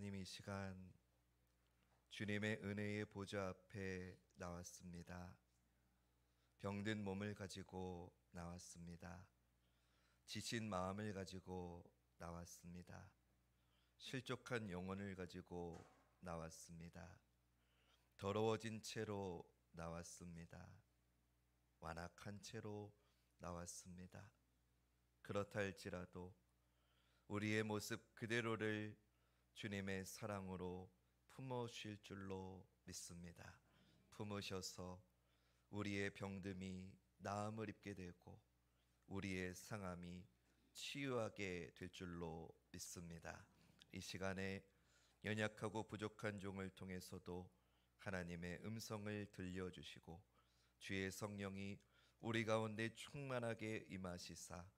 하나님, 이 시간 주님의 은혜의 보좌 앞에 나왔습니다. 병든 몸을 가지고 나왔습니다. 지친 마음을 가지고 나왔습니다. 실족한 영혼을 가지고 나왔습니다. 더러워진 채로 나왔습니다. 완악한 채로 나왔습니다. 그렇다 할지라도 우리의 모습 그대로를 주님의 사랑으로 품으실 줄로 믿습니다. 품으셔서 우리의 병듦이 나음을 입게 되고 우리의 상함이 치유하게 될 줄로 믿습니다. 이 시간에 연약하고 부족한 종을 통해서도 하나님의 음성을 들려주시고 주의 성령이 우리 가운데 충만하게 임하시사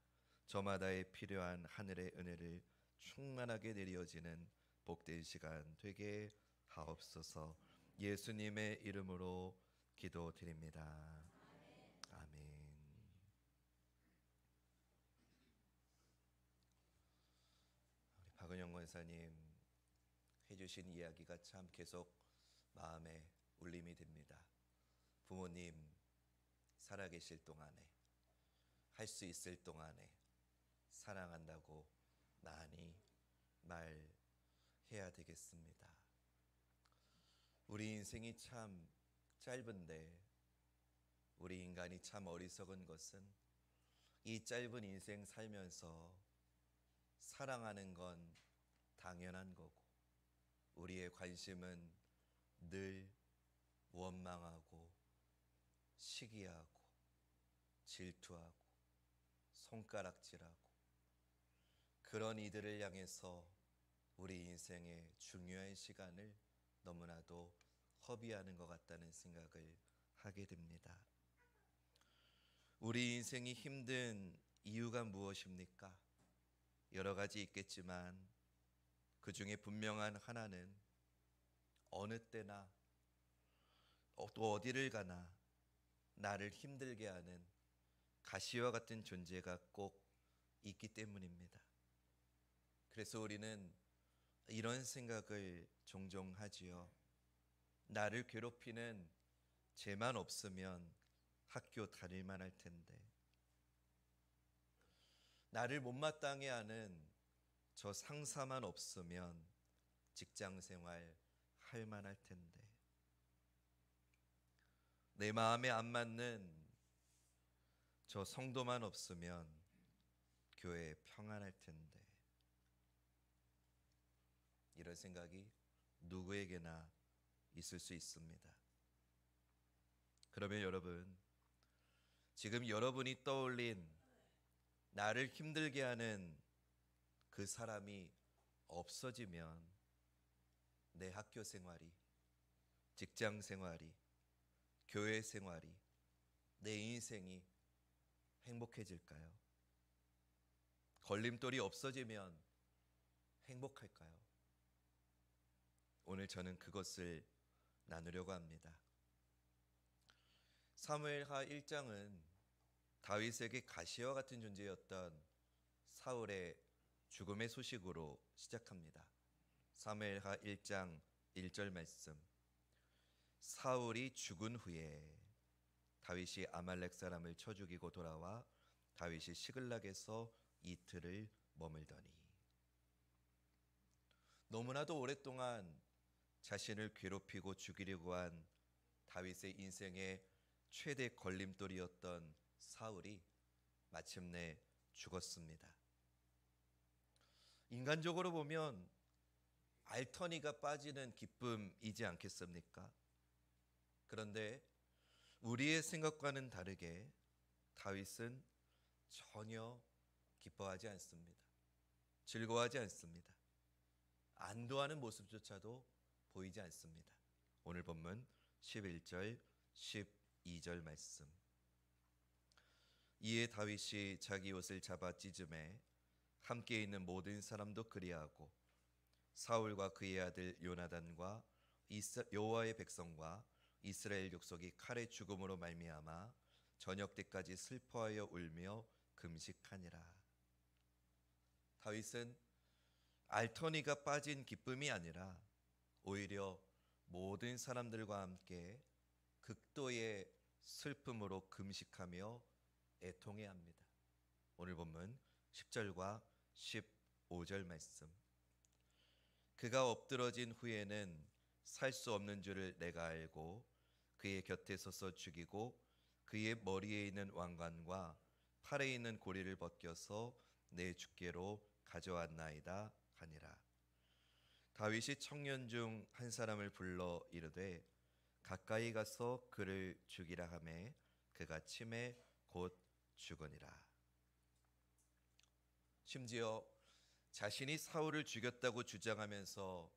저마다의 필요한 하늘의 은혜를 충만하게 내려지는 복된 시간 되게 하옵소서. 예수님의 이름으로 기도드립니다. 아멘. 우리 박은영 권사님 해주신 이야기가 참 계속 마음에 울림이 됩니다. 부모님 살아계실 동안에, 할 수 있을 동안에 사랑한다고 많이 말해야 되겠습니다. 우리 인생이 참 짧은데, 우리 인간이 참 어리석은 것은 이 짧은 인생 살면서 사랑하는 건 당연한 거고 우리의 관심은 늘 원망하고 시기하고 질투하고 손가락질하고 그런 이들을 향해서 우리 인생의 중요한 시간을 너무나도 허비하는 것 같다는 생각을 하게 됩니다. 우리 인생이 힘든 이유가 무엇입니까? 여러 가지 있겠지만 그 중에 분명한 하나는 어느 때나 또 어디를 가나 나를 힘들게 하는 가시와 같은 존재가 꼭 있기 때문입니다. 그래서 우리는 이런 생각을 종종 하지요. 나를 괴롭히는 쟤만 없으면 학교 다닐만 할 텐데, 나를 못마땅해 하는 저 상사만 없으면 직장 생활 할 만할 텐데, 내 마음에 안 맞는 저 성도만 없으면 교회 평안할 텐데, 이런 생각이 누구에게나 있을 수 있습니다. 그러면 여러분, 지금 여러분이 떠올린 나를 힘들게 하는 그 사람이 없어지면 내 학교 생활이, 직장 생활이, 교회 생활이, 내 인생이 행복해질까요? 걸림돌이 없어지면 행복할까요? 오늘 저는 그것을 나누려고 합니다. 사무엘하 1장은 다윗에게 가시와 같은 존재였던 사울의 죽음의 소식으로 시작합니다. 사무엘하 1장 1절 말씀. 사울이 죽은 후에 다윗이 아말렉 사람을 쳐 죽이고 돌아와 다윗이 시글락에서 이틀을 머물더니. 너무나도 오랫동안 자신을 괴롭히고 죽이려고 한 다윗의 인생의 최대 걸림돌이었던 사울이 마침내 죽었습니다. 인간적으로 보면 알터니가 빠지는 기쁨이지 않겠습니까? 그런데 우리의 생각과는 다르게 다윗은 전혀 기뻐하지 않습니다. 즐거워하지 않습니다. 안도하는 모습조차도 보이지 않습니다. 오늘 본문 11절 12절 말씀. 이에 다윗이 자기 옷을 잡아 찢음에 함께 있는 모든 사람도 그리하고 사울과 그의 아들 요나단과 여호와의 백성과 이스라엘 족속이 칼의 죽음으로 말미암아 저녁 때까지 슬퍼하여 울며 금식하니라. 다윗은 알터니가 빠진 기쁨이 아니라 오히려 모든 사람들과 함께 극도의 슬픔으로 금식하며 애통해야 합니다. 오늘 본문 10절과 15절 말씀. 그가 엎드러진 후에는 살 수 없는 줄을 내가 알고 그의 곁에 서서 죽이고 그의 머리에 있는 왕관과 팔에 있는 고리를 벗겨서 내 주께로 가져왔나이다 하니라. 다윗이 청년 중 한 사람을 불러 이르되 가까이 가서 그를 죽이라 하매 그가 침에 곧 죽으니라. 심지어 자신이 사울을 죽였다고 주장하면서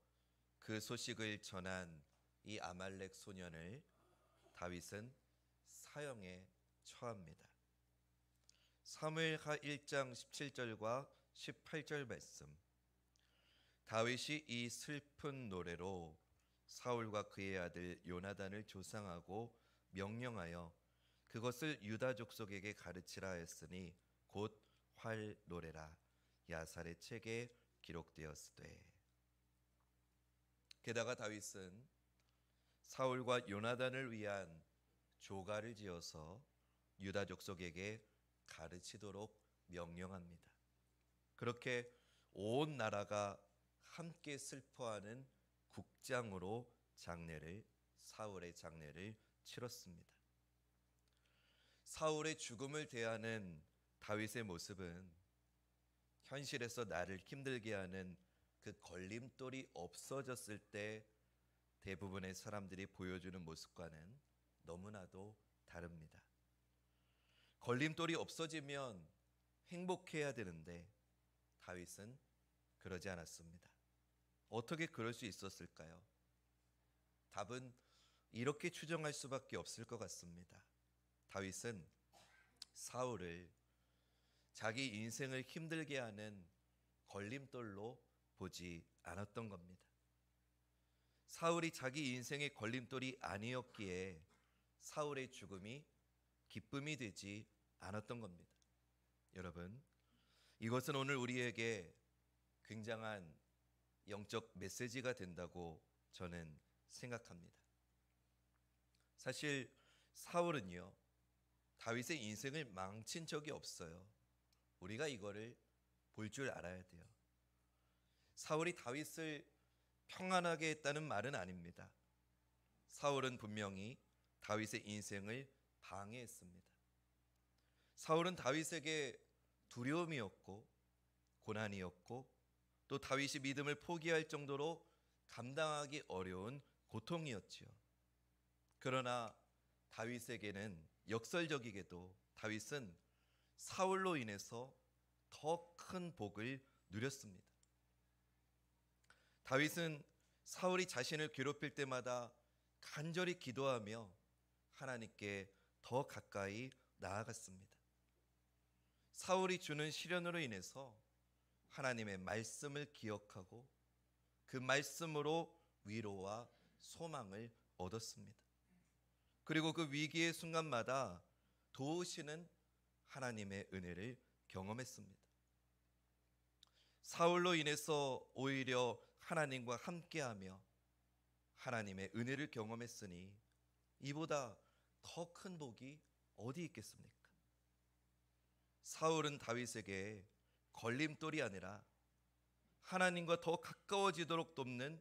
그 소식을 전한 이 아말렉 소년을 다윗은 사형에 처합니다. 사무엘하 1장 17절과 18절 말씀. 다윗이 이 슬픈 노래로 사울과 그의 아들 요나단을 조상하고 명령하여 그것을 유다 족속에게 가르치라 하였으니 곧 활 노래라. 야살의 책에 기록되었으되. 게다가 다윗은 사울과 요나단을 위한 조가를 지어서 유다 족속에게 가르치도록 명령합니다. 그렇게 온 나라가 함께 슬퍼하는 국장으로 사울의 장례를 치렀습니다. 사울의 죽음을 대하는 다윗의 모습은 현실에서 나를 힘들게 하는 그 걸림돌이 없어졌을 때 대부분의 사람들이 보여주는 모습과는 너무나도 다릅니다. 걸림돌이 없어지면 행복해야 되는데 다윗은 그러지 않았습니다. 어떻게 그럴 수 있었을까요? 답은 이렇게 추정할 수밖에 없을 것 같습니다. 다윗은 사울을 자기 인생을 힘들게 하는 걸림돌로 보지 않았던 겁니다. 사울이 자기 인생의 걸림돌이 아니었기에 사울의 죽음이 기쁨이 되지 않았던 겁니다. 여러분, 이것은 오늘 우리에게 굉장한 영적 메시지가 된다고 저는 생각합니다. 사실 사울은요, 다윗의 인생을 망친 적이 없어요. 우리가 이거를 볼 줄 알아야 돼요. 사울이 다윗을 평안하게 했다는 말은 아닙니다. 사울은 분명히 다윗의 인생을 방해했습니다. 사울은 다윗에게 두려움이었고 고난이었고 또 다윗이 믿음을 포기할 정도로 감당하기 어려운 고통이었지요. 그러나 다윗에게는 역설적이게도 다윗은 사울로 인해서 더 큰 복을 누렸습니다. 다윗은 사울이 자신을 괴롭힐 때마다 간절히 기도하며 하나님께 더 가까이 나아갔습니다. 사울이 주는 시련으로 인해서 하나님의 말씀을 기억하고 그 말씀으로 위로와 소망을 얻었습니다. 그리고 그 위기의 순간마다 도우시는 하나님의 은혜를 경험했습니다. 사울로 인해서 오히려 하나님과 함께하며 하나님의 은혜를 경험했으니 이보다 더 큰 복이 어디 있겠습니까? 사울은 다윗에게 걸림돌이 아니라 하나님과 더 가까워지도록 돕는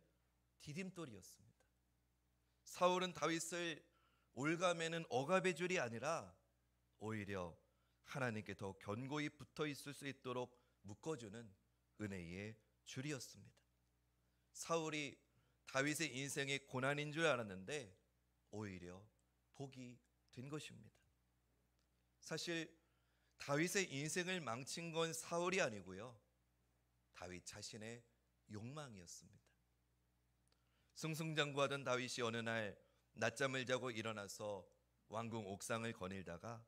디딤돌이었습니다. 사울은 다윗을 올가매는 억압의 줄이 아니라 오히려 하나님께 더 견고히 붙어 있을 수 있도록 묶어주는 은혜의 줄이었습니다. 사울이 다윗의 인생의 고난인 줄 알았는데 오히려 복이 된 것입니다. 사실 다윗의 인생을 망친 건 사울이 아니고요, 다윗 자신의 욕망이었습니다. 승승장구하던 다윗이 어느 날 낮잠을 자고 일어나서 왕궁 옥상을 거닐다가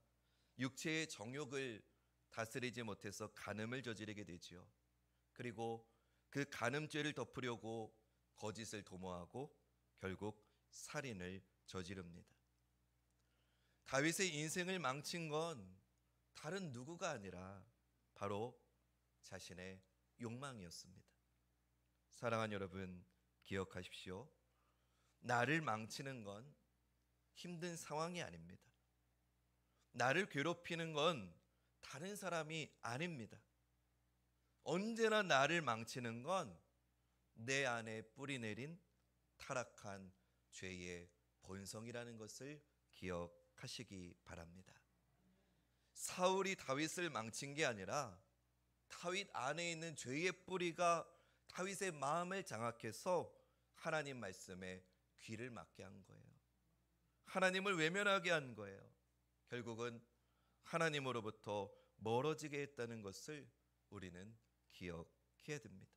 육체의 정욕을 다스리지 못해서 간음을 저지르게 되지요. 그리고 그 간음죄를 덮으려고 거짓을 도모하고 결국 살인을 저지릅니다. 다윗의 인생을 망친 건 다른 누구가 아니라 바로 자신의 욕망이었습니다. 사랑하는 여러분, 기억하십시오. 나를 망치는 건 힘든 상황이 아닙니다. 나를 괴롭히는 건 다른 사람이 아닙니다. 언제나 나를 망치는 건 내 안에 뿌리내린 타락한 죄의 본성이라는 것을 기억하시기 바랍니다. 사울이 다윗을 망친 게 아니라 다윗 안에 있는 죄의 뿌리가 다윗의 마음을 장악해서 하나님 말씀에 귀를 막게 한 거예요. 하나님을 외면하게 한 거예요. 결국은 하나님으로부터 멀어지게 했다는 것을 우리는 기억해야 됩니다.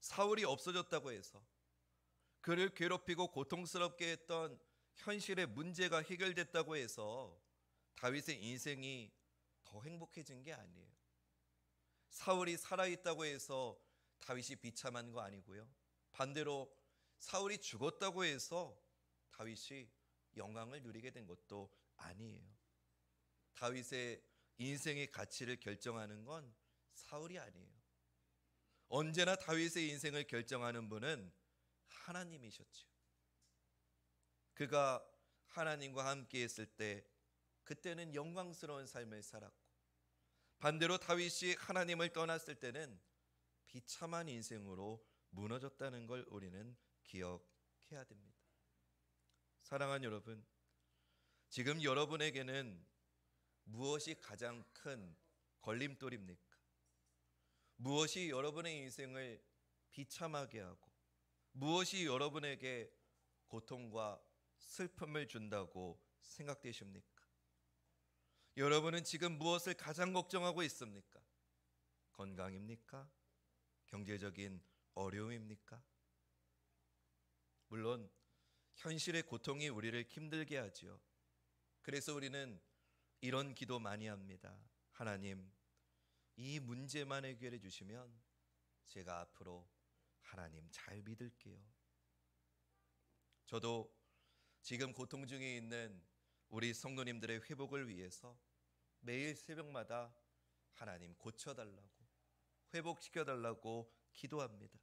사울이 없어졌다고 해서 그를 괴롭히고 고통스럽게 했던 현실의 문제가 해결됐다고 해서 다윗의 인생이 더 행복해진 게 아니에요. 사울이 살아있다고 해서 다윗이 비참한 거 아니고요. 반대로 사울이 죽었다고 해서 다윗이 영광을 누리게 된 것도 아니에요. 다윗의 인생의 가치를 결정하는 건 사울이 아니에요. 언제나 다윗의 인생을 결정하는 분은 하나님이셨죠. 그가 하나님과 함께 했을 때 그때는 영광스러운 삶을 살았고, 반대로 다윗이 하나님을 떠났을 때는 비참한 인생으로 무너졌다는 걸 우리는 기억해야 됩니다. 사랑하는 여러분, 지금 여러분에게는 무엇이 가장 큰 걸림돌입니까? 무엇이 여러분의 인생을 비참하게 하고 무엇이 여러분에게 고통과 슬픔을 준다고 생각되십니까? 여러분은 지금 무엇을 가장 걱정하고 있습니까? 건강입니까? 경제적인 어려움입니까? 물론 현실의 고통이 우리를 힘들게 하지요. 그래서 우리는 이런 기도 많이 합니다. 하나님, 이 문제만 해결해 주시면 제가 앞으로 하나님 잘 믿을게요. 저도 지금 고통 중에 있는 우리 성도님들의 회복을 위해서 매일 새벽마다 하나님 고쳐달라고, 회복시켜달라고 기도합니다.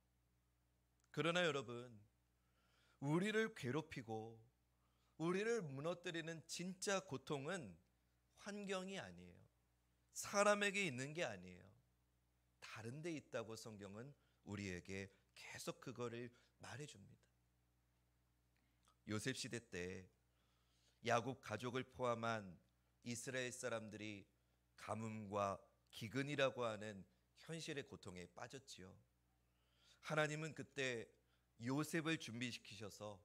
그러나 여러분, 우리를 괴롭히고 우리를 무너뜨리는 진짜 고통은 환경이 아니에요. 사람에게 있는 게 아니에요. 다른 데 있다고 성경은 우리에게 계속 그거를 말해줍니다. 요셉 시대 때 야곱 가족을 포함한 이스라엘 사람들이 가뭄과 기근이라고 하는 현실의 고통에 빠졌지요. 하나님은 그때 요셉을 준비시키셔서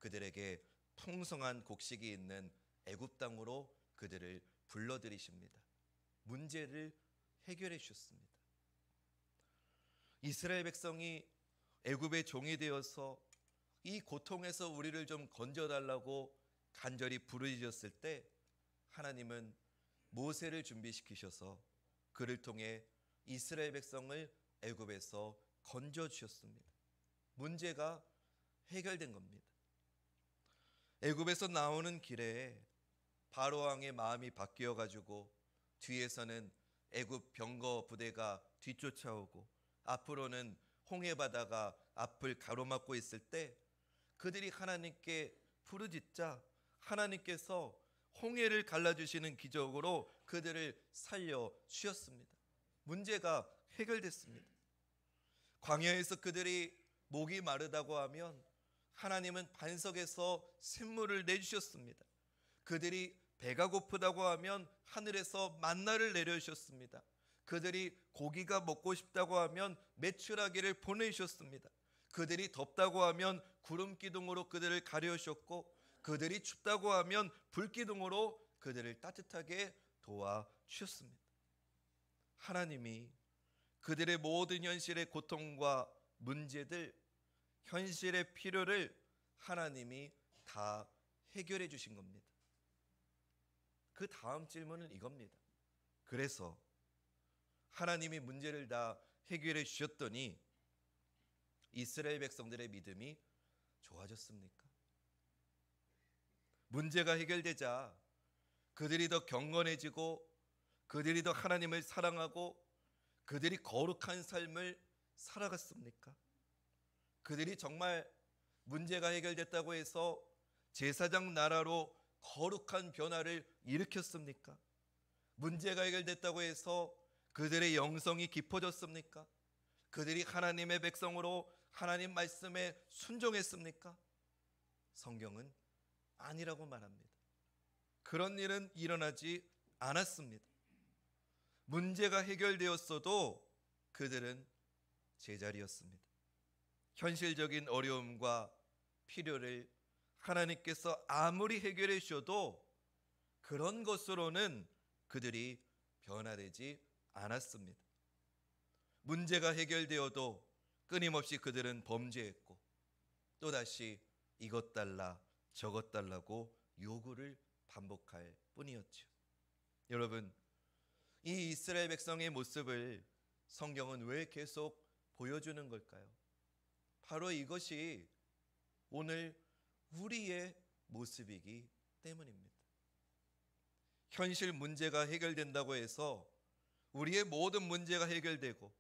그들에게 풍성한 곡식이 있는 애굽 땅으로 그들을 불러들이십니다. 문제를 해결해 주셨습니다. 이스라엘 백성이 애굽의 종이 되어서 이 고통에서 우리를 좀 건져달라고 간절히 부르짖었을 때 하나님은 모세를 준비시키셔서 그를 통해 이스라엘 백성을 애굽에서 건져 주셨습니다. 문제가 해결된 겁니다. 애굽에서 나오는 길에 바로 왕의 마음이 바뀌어 가지고 뒤에서는 애굽 병거 부대가 뒤쫓아오고 앞으로는 홍해 바다가 앞을 가로막고 있을 때 그들이 하나님께 부르짖자 하나님께서 홍해를 갈라주시는 기적으로 그들을 살려 주셨습니다. 문제가 해결됐습니다. 광야에서 그들이 목이 마르다고 하면 하나님은 반석에서 샘물을 내주셨습니다. 그들이 배가 고프다고 하면 하늘에서 만나를 내려주셨습니다. 그들이 고기가 먹고 싶다고 하면 메추라기를 보내주셨습니다. 그들이 덥다고 하면 구름 기둥으로 그들을 가려주셨고 그들이 춥다고 하면 불기둥으로 그들을 따뜻하게 도와주셨습니다. 하나님이 그들의 모든 현실의 고통과 문제들, 현실의 필요를 하나님이 다 해결해 주신 겁니다. 그 다음 질문은 이겁니다. 그래서 하나님이 문제를 다 해결해 주셨더니 이스라엘 백성들의 믿음이 좋아졌습니까? 문제가 해결되자 그들이 더 경건해지고 그들이 더 하나님을 사랑하고 그들이 거룩한 삶을 살아갔습니까? 그들이 정말 문제가 해결됐다고 해서 제사장 나라로 거룩한 변화를 일으켰습니까? 문제가 해결됐다고 해서 그들의 영성이 깊어졌습니까? 그들이 하나님의 백성으로 하나님 말씀에 순종했습니까? 성경은 아니라고 말합니다. 그런 일은 일어나지 않았습니다. 문제가 해결되었어도 그들은 제자리였습니다. 현실적인 어려움과 필요를 하나님께서 아무리 해결해 주셔도 그런 것으로는 그들이 변화되지 않았습니다. 문제가 해결되어도 끊임없이 그들은 범죄했고 또다시 이것 달라 저것 달라고 요구를 반복할 뿐이었죠. 여러분, 이 이스라엘 백성의 모습을 성경은 왜 계속 보여주는 걸까요? 바로 이것이 오늘 우리의 모습이기 때문입니다. 현실 문제가 해결된다고 해서 우리의 모든 문제가 해결되고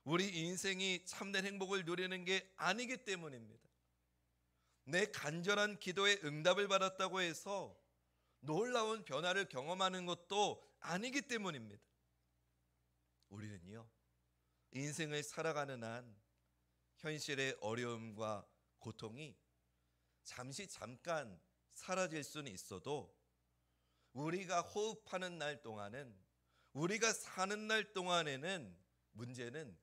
우리 인생이 참된 행복을 누리는 게 아니기 때문입니다. 내 간절한 기도에 응답을 받았다고 해서 놀라운 변화를 경험하는 것도 아니기 때문입니다. 우리는요, 인생을 살아가는 한 현실의 어려움과 고통이 잠깐 사라질 수는 있어도 우리가 호흡하는 날 동안은, 우리가 사는 날 동안에는 문제는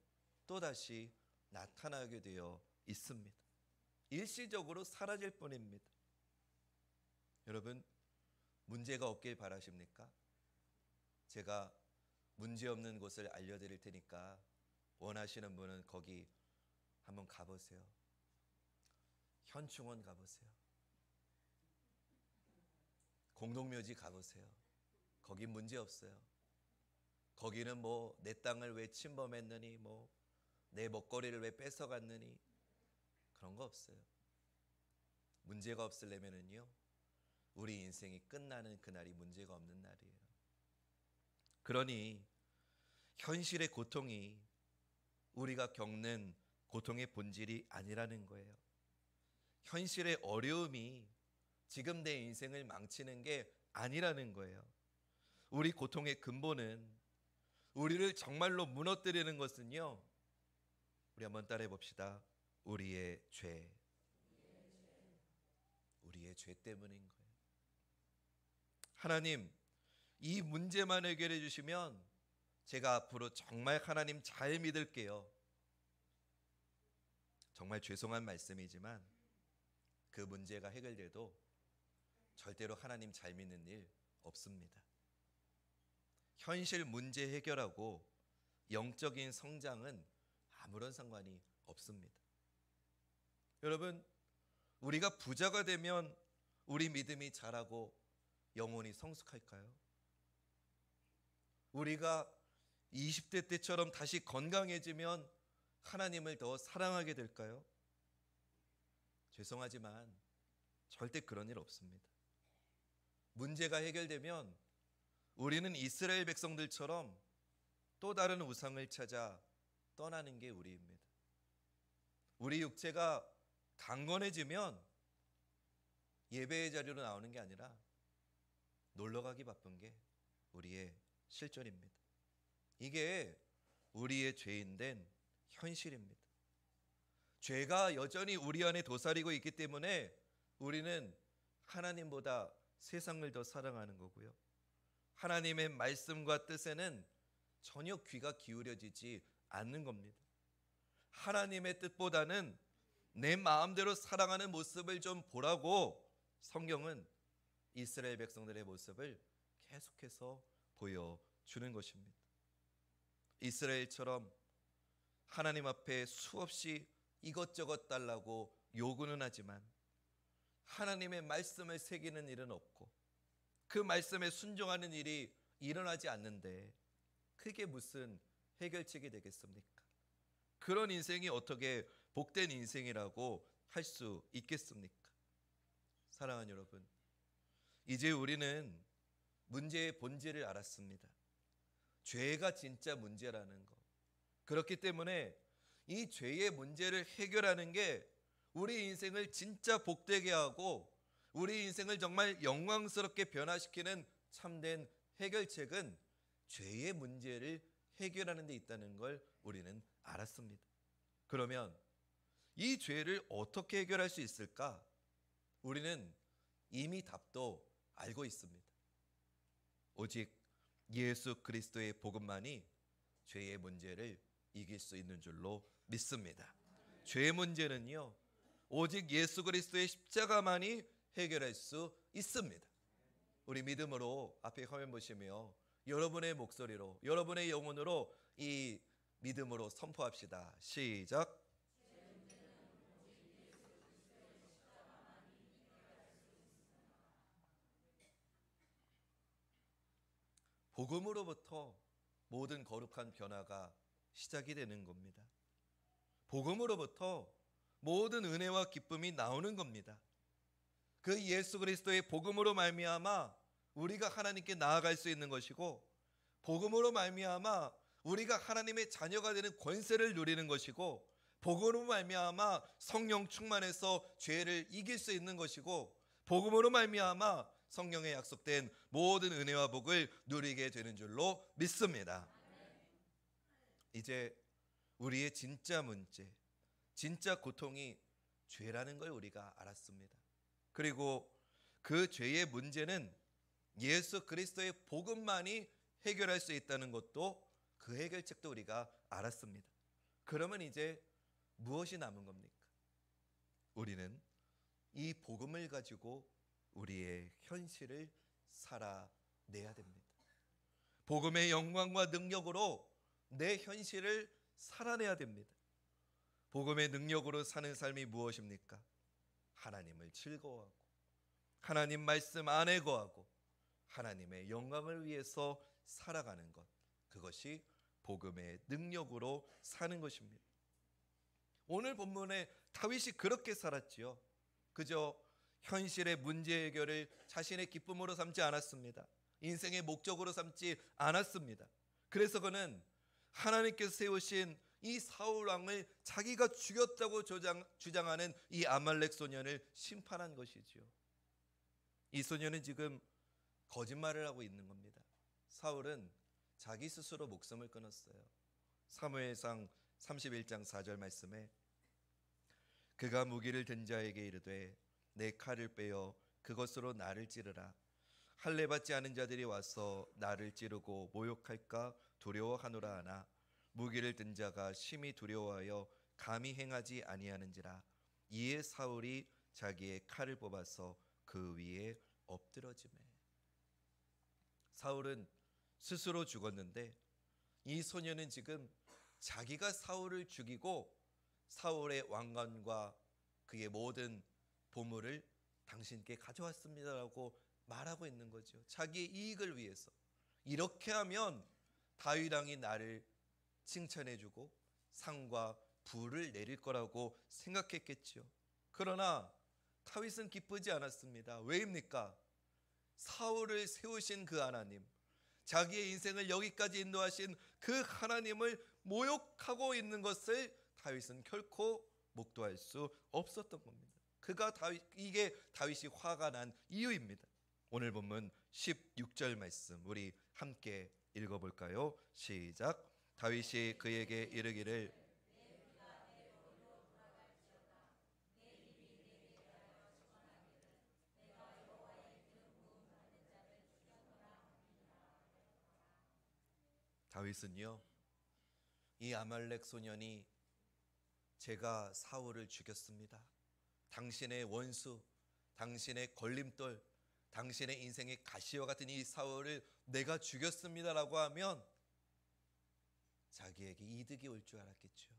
또다시 나타나게 되어 있습니다. 일시적으로 사라질 뿐입니다. 여러분, 문제가 없길 바라십니까? 제가 문제 없는 곳을 알려드릴 테니까 원하시는 분은 거기 한번 가보세요. 현충원 가보세요. 공동묘지 가보세요. 거기 문제 없어요. 거기는 뭐 내 땅을 왜 침범했느니, 뭐 내 먹거리를 왜 뺏어갔느니, 그런 거 없어요. 문제가 없으려면은요, 우리 인생이 끝나는 그날이 문제가 없는 날이에요. 그러니 현실의 고통이 우리가 겪는 고통의 본질이 아니라는 거예요. 현실의 어려움이 지금 내 인생을 망치는 게 아니라는 거예요. 우리 고통의 근본은, 우리를 정말로 무너뜨리는 것은요, 우리 한번 따라해 봅시다. 우리의 죄. 우리의 죄 때문인 거예요. 하나님, 이 문제만 해결해 주시면 제가 앞으로 정말 하나님 잘 믿을게요. 정말 죄송한 말씀이지만 그 문제가 해결돼도 절대로 하나님 잘 믿는 일 없습니다. 현실 문제 해결하고 영적인 성장은 아무런 상관이 없습니다. 여러분, 우리가 부자가 되면 우리 믿음이 자라고 영혼이 성숙할까요? 우리가 20대 때처럼 다시 건강해지면 하나님을 더 사랑하게 될까요? 죄송하지만 절대 그런 일 없습니다. 문제가 해결되면 우리는 이스라엘 백성들처럼 또 다른 우상을 찾아 떠나는 게 우리입니다. 우리 육체가 강건해지면 예배의 자리로 나오는 게 아니라 놀러 가기 바쁜 게 우리의 실존입니다. 이게 우리의 죄인된 현실입니다. 죄가 여전히 우리 안에 도사리고 있기 때문에 우리는 하나님보다 세상을 더 사랑하는 거고요. 하나님의 말씀과 뜻에는 전혀 귀가 기울여지지 않는 겁니다. 하나님의 뜻보다는 내 마음대로 살아가는 모습을 좀 보라고 성경은 이스라엘 백성들의 모습을 계속해서 보여주는 것입니다. 이스라엘처럼 하나님 앞에 수없이 이것저것 달라고 요구는 하지만 하나님의 말씀을 새기는 일은 없고 그 말씀에 순종하는 일이 일어나지 않는데 그게 무슨 해결책이 되겠습니까? 그런 인생이 어떻게 복된 인생이라고 할 수 있겠습니까? 사랑하는 여러분, 이제 우리는 문제의 본질을 알았습니다. 죄가 진짜 문제라는 것. 그렇기 때문에 이 죄의 문제를 해결하는 게 우리 인생을 진짜 복되게 하고 우리 인생을 정말 영광스럽게 변화시키는 참된 해결책은 죄의 문제를 해결하는 데 있다는 걸 우리는 알았습니다. 그러면 이 죄를 어떻게 해결할 수 있을까? 우리는 이미 답도 알고 있습니다. 오직 예수 그리스도의 복음만이 죄의 문제를 이길 수 있는 줄로 믿습니다. 죄의 문제는요, 오직 예수 그리스도의 십자가만이 해결할 수 있습니다. 우리 믿음으로 앞에 화면 보시며 여러분의 목소리로, 여러분의 영혼으로 이 믿음으로 선포합시다. 시작. 복음으로부터 모든 거룩한 변화가 시작이 되는 겁니다. 복음으로부터 모든 은혜와 기쁨이 나오는 겁니다. 그 예수 그리스도의 복음으로 말미암아 우리가 하나님께 나아갈 수 있는 것이고, 복음으로 말미암아 우리가 하나님의 자녀가 되는 권세를 누리는 것이고, 복음으로 말미암아 성령 충만해서 죄를 이길 수 있는 것이고, 복음으로 말미암아 성령의 약속된 모든 은혜와 복을 누리게 되는 줄로 믿습니다. 이제 우리의 진짜 문제, 진짜 고통이 죄라는 걸 우리가 알았습니다. 그리고 그 죄의 문제는 예수 그리스도의 복음만이 해결할 수 있다는 것도, 그 해결책도 우리가 알았습니다. 그러면 이제 무엇이 남은 겁니까? 우리는 이 복음을 가지고 우리의 현실을 살아내야 됩니다. 복음의 영광과 능력으로 내 현실을 살아내야 됩니다. 복음의 능력으로 사는 삶이 무엇입니까? 하나님을 즐거워하고 하나님 말씀 안에 거하고 하나님의 영광을 위해서 살아가는 것, 그것이 복음의 능력으로 사는 것입니다. 오늘 본문에 다윗이 그렇게 살았지요. 그저 현실의 문제 해결을 자신의 기쁨으로 삼지 않았습니다. 인생의 목적으로 삼지 않았습니다. 그래서 그는 하나님께서 세우신 이 사울 왕을 자기가 죽였다고 주장하는 이 아말렉 소년을 심판한 것이지요. 이 소년은 지금 거짓말을 하고 있는 겁니다. 사울은 자기 스스로 목숨을 끊었어요. 사무엘상 31장 4절 말씀에 그가 무기를 든 자에게 이르되 내 칼을 빼어 그것으로 나를 찌르라. 할례 받지 않은 자들이 와서 나를 찌르고 모욕할까 두려워하노라 하나 무기를 든 자가 심히 두려워하여 감히 행하지 아니하는지라. 이에 사울이 자기의 칼을 뽑아서 그 위에 엎드러지매. 사울은 스스로 죽었는데 이 소년은 지금 자기가 사울을 죽이고 사울의 왕관과 그의 모든 보물을 당신께 가져왔습니다라고 말하고 있는 거죠. 자기의 이익을 위해서. 이렇게 하면 다윗 왕이 나를 칭찬해주고 상과 부를 내릴 거라고 생각했겠지요. 그러나 다윗은 기쁘지 않았습니다. 왜입니까? 사울을 세우신 그 하나님, 자기의 인생을 여기까지 인도하신 그 하나님을 모욕하고 있는 것을 다윗은 결코 목도할 수 없었던 겁니다. 이게 다윗이 화가 난 이유입니다. 오늘 본문 16절 말씀 우리 함께 읽어볼까요? 시작. 다윗이 그에게 이르기를 다윗은요, 이 아말렉 소년이 제가 사울을 죽였습니다. 당신의 원수, 당신의 걸림돌, 당신의 인생의 가시와 같은 이 사울을 내가 죽였습니다라고 하면 자기에게 이득이 올 줄 알았겠죠.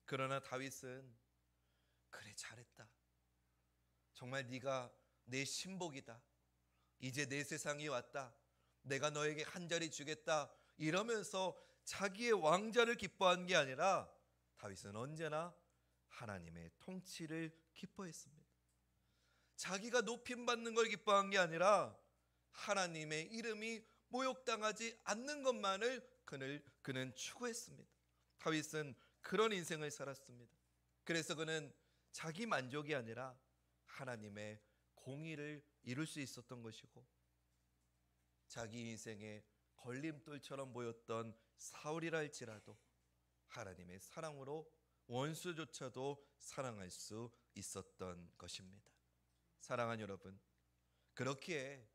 그러나 다윗은 그래 잘했다. 정말 네가 내 신복이다. 이제 내 세상이 왔다. 내가 너에게 한 자리 주겠다. 이러면서 자기의 왕자를 기뻐한 게 아니라 다윗은 언제나 하나님의 통치를 기뻐했습니다. 자기가 높임받는 걸 기뻐한 게 아니라 하나님의 이름이 모욕당하지 않는 것만을 그는 추구했습니다. 다윗은 그런 인생을 살았습니다. 그래서 그는 자기 만족이 아니라 하나님의 공의를 이룰 수 있었던 것이고, 자기 인생의 걸림돌처럼 보였던 사울이라 할지라도 하나님의 사랑으로 원수조차도 사랑할 수 있었던 것입니다. 사랑하는 여러분, 그렇기에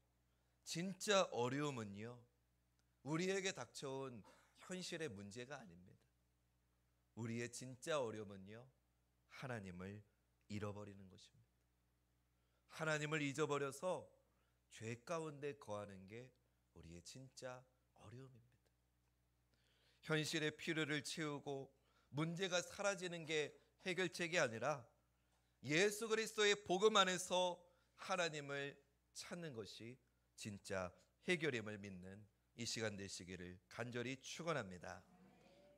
진짜 어려움은요, 우리에게 닥쳐온 현실의 문제가 아닙니다. 우리의 진짜 어려움은요, 하나님을 잃어버리는 것입니다. 하나님을 잊어버려서 죄 가운데 거하는 게 우리의 진짜 어려움입니다. 현실의 필요를 채우고 문제가 사라지는 게 해결책이 아니라 예수 그리스도의 복음 안에서 하나님을 찾는 것이 진짜 해결임을 믿는 이 시간 되시기를 간절히 축원합니다.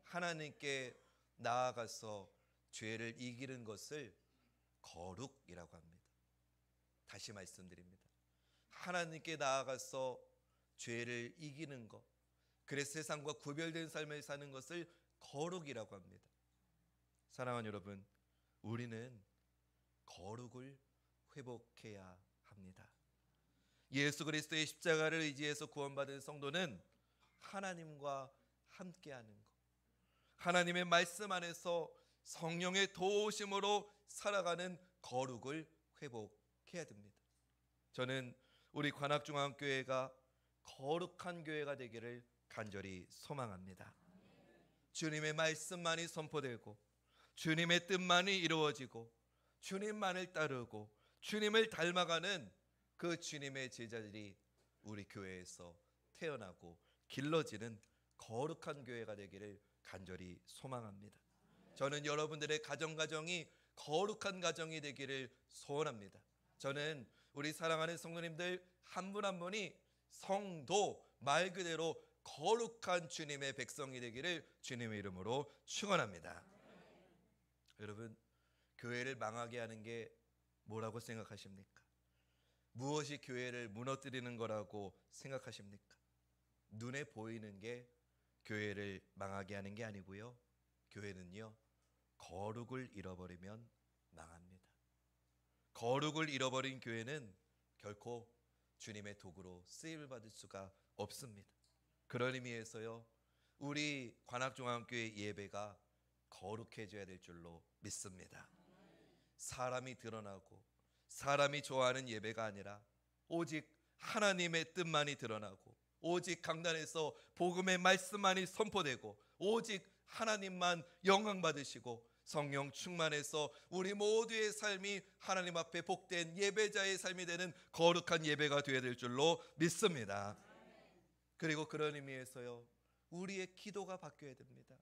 하나님께 나아가서 죄를 이기는 것을 거룩이라고 합니다. 다시 말씀드립니다. 하나님께 나아가서 죄를 이기는 것, 그래서 세상과 구별된 삶을 사는 것을 거룩이라고 합니다. 사랑하는 여러분, 우리는 거룩을 회복해야 합니다. 예수 그리스도의 십자가를 의지해서 구원받은 성도는 하나님과 함께하는 것, 하나님의 말씀 안에서 성령의 도우심으로 살아가는 거룩을 회복해야 됩니다. 저는 우리 관악중앙교회가 거룩한 교회가 되기를 간절히 소망합니다. 주님의 말씀만이 선포되고 주님의 뜻만이 이루어지고 주님만을 따르고 주님을 닮아가는 그 주님의 제자들이 우리 교회에서 태어나고 길러지는 거룩한 교회가 되기를 간절히 소망합니다. 저는 여러분들의 가정이 거룩한 가정이 되기를 소원합니다. 저는 우리 사랑하는 성도님들 한 분 한 분이 성도, 말 그대로 거룩한 주님의 백성이 되기를 주님의 이름으로 축원합니다. 여러분, 교회를 망하게 하는 게 뭐라고 생각하십니까? 무엇이 교회를 무너뜨리는 거라고 생각하십니까? 눈에 보이는 게 교회를 망하게 하는 게 아니고요, 교회는요, 거룩을 잃어버리면 망합니다. 거룩을 잃어버린 교회는 결코 주님의 도구로 쓰임을 받을 수가 없습니다. 그런 의미에서요, 우리 관악중앙교회 예배가 거룩해져야 될 줄로 믿습니다. 사람이 드러나고 사람이 좋아하는 예배가 아니라 오직 하나님의 뜻만이 드러나고 오직 강단에서 복음의 말씀만이 선포되고 오직 하나님만 영광 받으시고 성령 충만해서 우리 모두의 삶이 하나님 앞에 복된 예배자의 삶이 되는 거룩한 예배가 되어야 될 줄로 믿습니다. 그리고 그런 의미에서요, 우리의 기도가 바뀌어야 됩니다.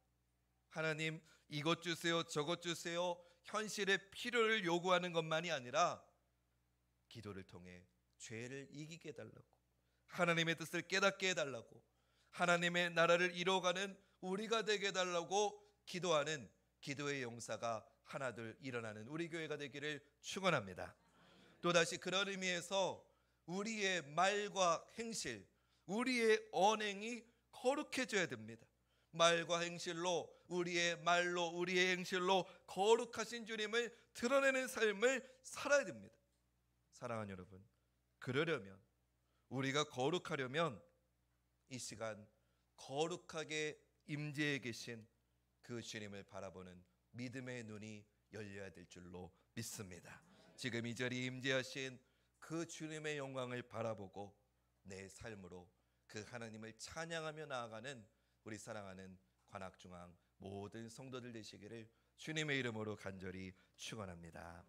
하나님, 이것 주세요, 저것 주세요, 현실의 필요를 요구하는 것만이 아니라 기도를 통해 죄를 이기게 해달라고, 하나님의 뜻을 깨닫게 해달라고, 하나님의 나라를 이루어가는 우리가 되게 해달라고 기도하는 기도의 용사가 하나둘 일어나는 우리 교회가 되기를 축원합니다. 또다시 그런 의미에서 우리의 말과 행실, 우리의 언행이 거룩해져야 됩니다. 말과 행실로, 우리의 말로, 우리의 행실로 거룩하신 주님을 드러내는 삶을 살아야 됩니다. 사랑하는 여러분, 그러려면, 우리가 거룩하려면 이 시간 거룩하게 임재해 계신 그 주님을 바라보는 믿음의 눈이 열려야 될 줄로 믿습니다. 지금 이 자리에 임재하신 그 주님의 영광을 바라보고 내 삶으로 그 하나님을 찬양하며 나아가는 우리 사랑하는 관악중앙 모든 성도들 되시기를 주님의 이름으로 간절히 축원합니다.